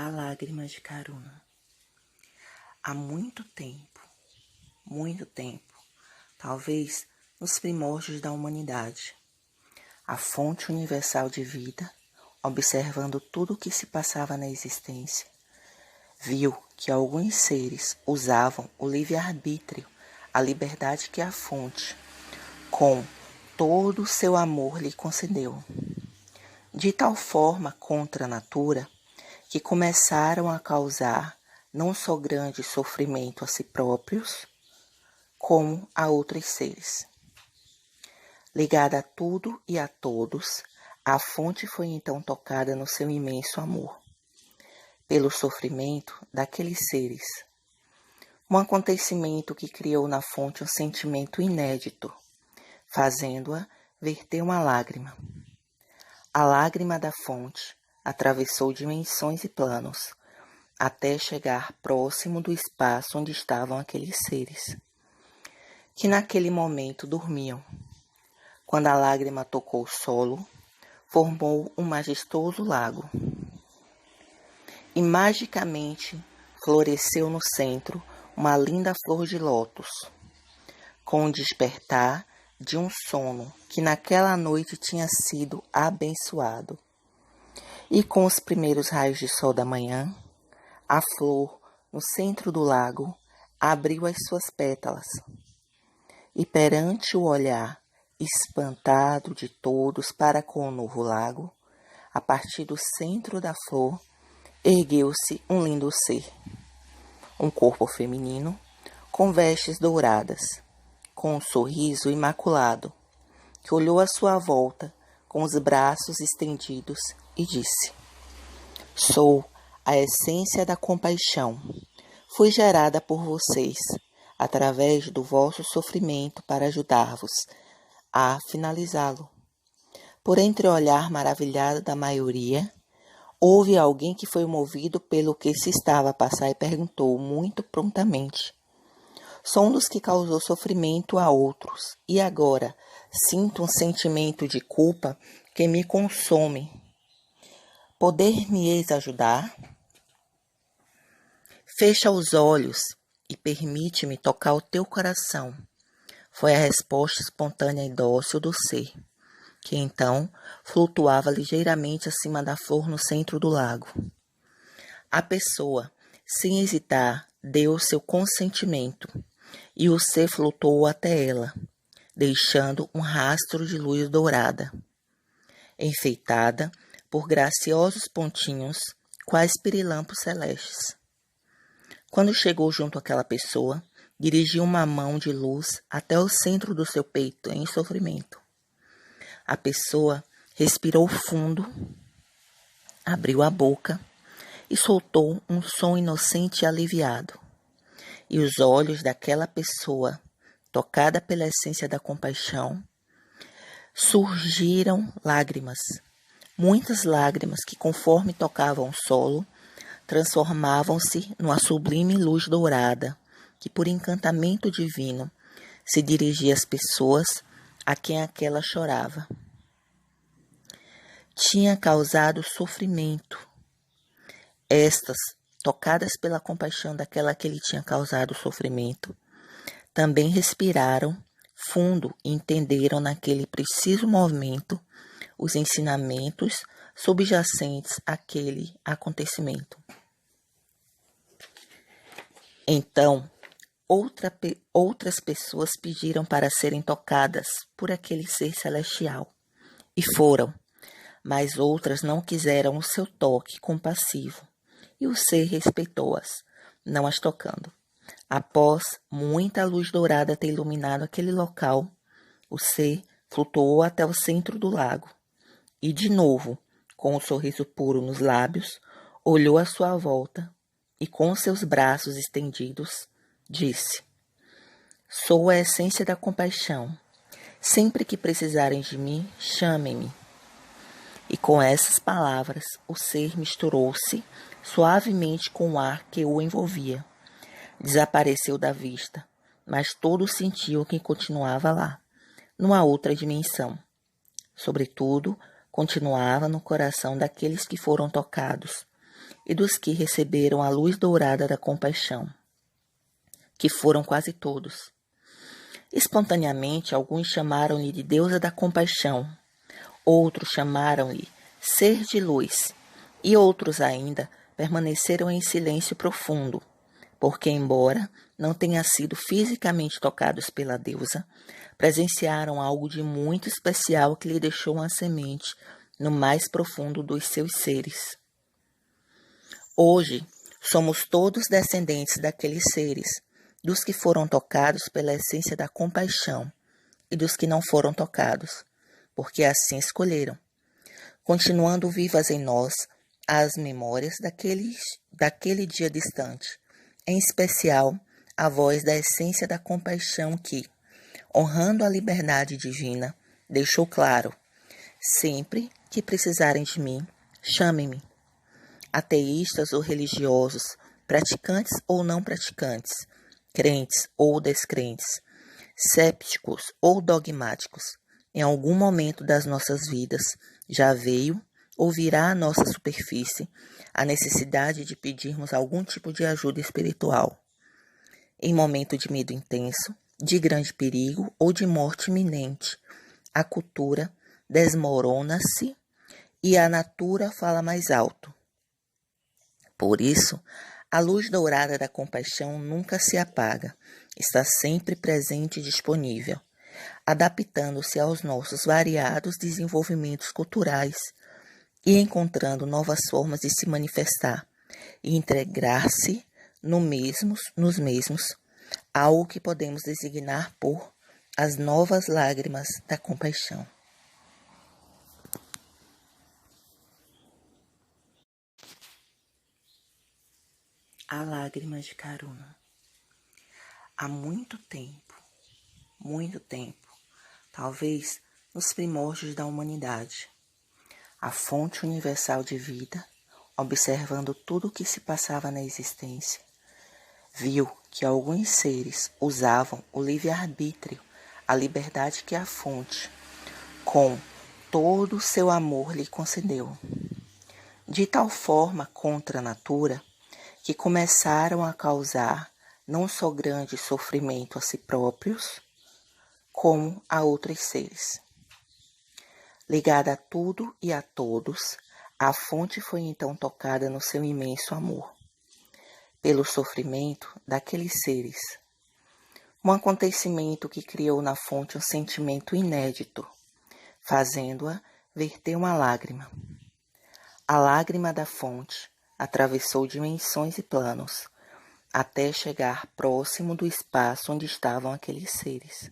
A lágrima de Karuna. Há muito tempo, talvez nos primórdios da humanidade, a fonte universal de vida, observando tudo o que se passava na existência, viu que alguns seres usavam o livre-arbítrio, a liberdade que a fonte, com todo o seu amor, lhe concedeu, de tal forma contra a natura, que começaram a causar não só grande sofrimento a si próprios, como a outros seres. Ligada a tudo e a todos, a fonte foi então tocada no seu imenso amor, pelo sofrimento daqueles seres. Um acontecimento que criou na fonte um sentimento inédito, fazendo-a verter uma lágrima. A lágrima da fonte atravessou dimensões e planos, até chegar próximo do espaço onde estavam aqueles seres, que naquele momento dormiam. Quando a lágrima tocou o solo, formou um majestoso lago. E magicamente floresceu no centro uma linda flor de lótus, com o despertar de um sono que naquela noite tinha sido abençoado. E com os primeiros raios de sol da manhã, a flor, no centro do lago, abriu as suas pétalas. E perante o olhar espantado de todos para com o novo lago, a partir do centro da flor, ergueu-se um lindo ser. Um corpo feminino, com vestes douradas, com um sorriso imaculado, que olhou à sua volta com os braços estendidos e disse: "Sou a essência da compaixão. Fui gerada por vocês, através do vosso sofrimento para ajudar-vos a finalizá-lo." Por entre o olhar maravilhado da maioria, houve alguém que foi movido pelo que se estava a passar e perguntou muito prontamente: "Sou um dos que causou sofrimento a outros, e agora sinto um sentimento de culpa que me consome. Poder-me-eis ajudar?" "Fecha os olhos e permite-me tocar o teu coração", foi a resposta espontânea e dócil do ser, que então flutuava ligeiramente acima da flor no centro do lago. A pessoa, sem hesitar, deu seu consentimento, e o ser flutuou até ela, deixando um rastro de luz dourada, enfeitada por graciosos pontinhos, quais pirilampos celestes. Quando chegou junto àquela pessoa, dirigiu uma mão de luz até o centro do seu peito em sofrimento. A pessoa respirou fundo, abriu a boca e soltou um som inocente e aliviado. E os olhos daquela pessoa, tocada pela essência da compaixão, surgiram lágrimas, muitas lágrimas que, conforme tocavam o solo, transformavam-se numa sublime luz dourada, que por encantamento divino se dirigia às pessoas a quem aquela chorava. Tinha causado sofrimento. Estas, tocadas pela compaixão daquela que lhe tinha causado sofrimento, também respiraram fundo e entenderam naquele preciso momento os ensinamentos subjacentes àquele acontecimento. Então, outras pessoas pediram para serem tocadas por aquele ser celestial, e foram, mas outras não quiseram o seu toque compassivo, e o ser respeitou-as, não as tocando. Após muita luz dourada ter iluminado aquele local, o ser flutuou até o centro do lago, e de novo, com um sorriso puro nos lábios, olhou à sua volta, e com seus braços estendidos, disse: "Sou a essência da compaixão. Sempre que precisarem de mim, chamem-me." E com essas palavras, o ser misturou-se suavemente com o ar que o envolvia. Desapareceu da vista, mas todos sentiam que continuava lá, numa outra dimensão. Sobretudo, continuava no coração daqueles que foram tocados, e dos que receberam a luz dourada da compaixão, que foram quase todos. Espontaneamente, alguns chamaram-lhe de deusa da compaixão, outros chamaram-lhe ser de luz, e outros ainda permaneceram em silêncio profundo, porque, embora não tenham sido fisicamente tocados pela deusa, presenciaram algo de muito especial que lhe deixou uma semente no mais profundo dos seus seres. Hoje, somos todos descendentes daqueles seres, dos que foram tocados pela essência da compaixão e dos que não foram tocados, porque assim escolheram, continuando vivas em nós as memórias daquele dia distante, em especial a voz da essência da compaixão que, honrando a liberdade divina, deixou claro: sempre que precisarem de mim, chamem-me. Ateístas ou religiosos, praticantes ou não praticantes, crentes ou descrentes, cépticos ou dogmáticos, em algum momento das nossas vidas já veio ou virá à nossa superfície a necessidade de pedirmos algum tipo de ajuda espiritual. Em momento de medo intenso, de grande perigo ou de morte iminente, a cultura desmorona-se e a natura fala mais alto. Por isso, a luz dourada da compaixão nunca se apaga, está sempre presente e disponível, adaptando-se aos nossos variados desenvolvimentos culturais e encontrando novas formas de se manifestar e integrar-se nos mesmos, algo que podemos designar por as novas lágrimas da compaixão. A lágrima de Karuna. Há muito tempo, talvez nos primórdios da humanidade, a fonte universal de vida, observando tudo o que se passava na existência, viu que alguns seres usavam o livre-arbítrio, a liberdade que a fonte, com todo o seu amor, lhe concedeu, de tal forma contra a natura, que começaram a causar não só grande sofrimento a si próprios, como a outros seres. Ligada a tudo e a todos, a fonte foi então tocada no seu imenso amor, pelo sofrimento daqueles seres. Um acontecimento que criou na fonte um sentimento inédito, fazendo-a verter uma lágrima. A lágrima da fonte atravessou dimensões e planos, até chegar próximo do espaço onde estavam aqueles seres.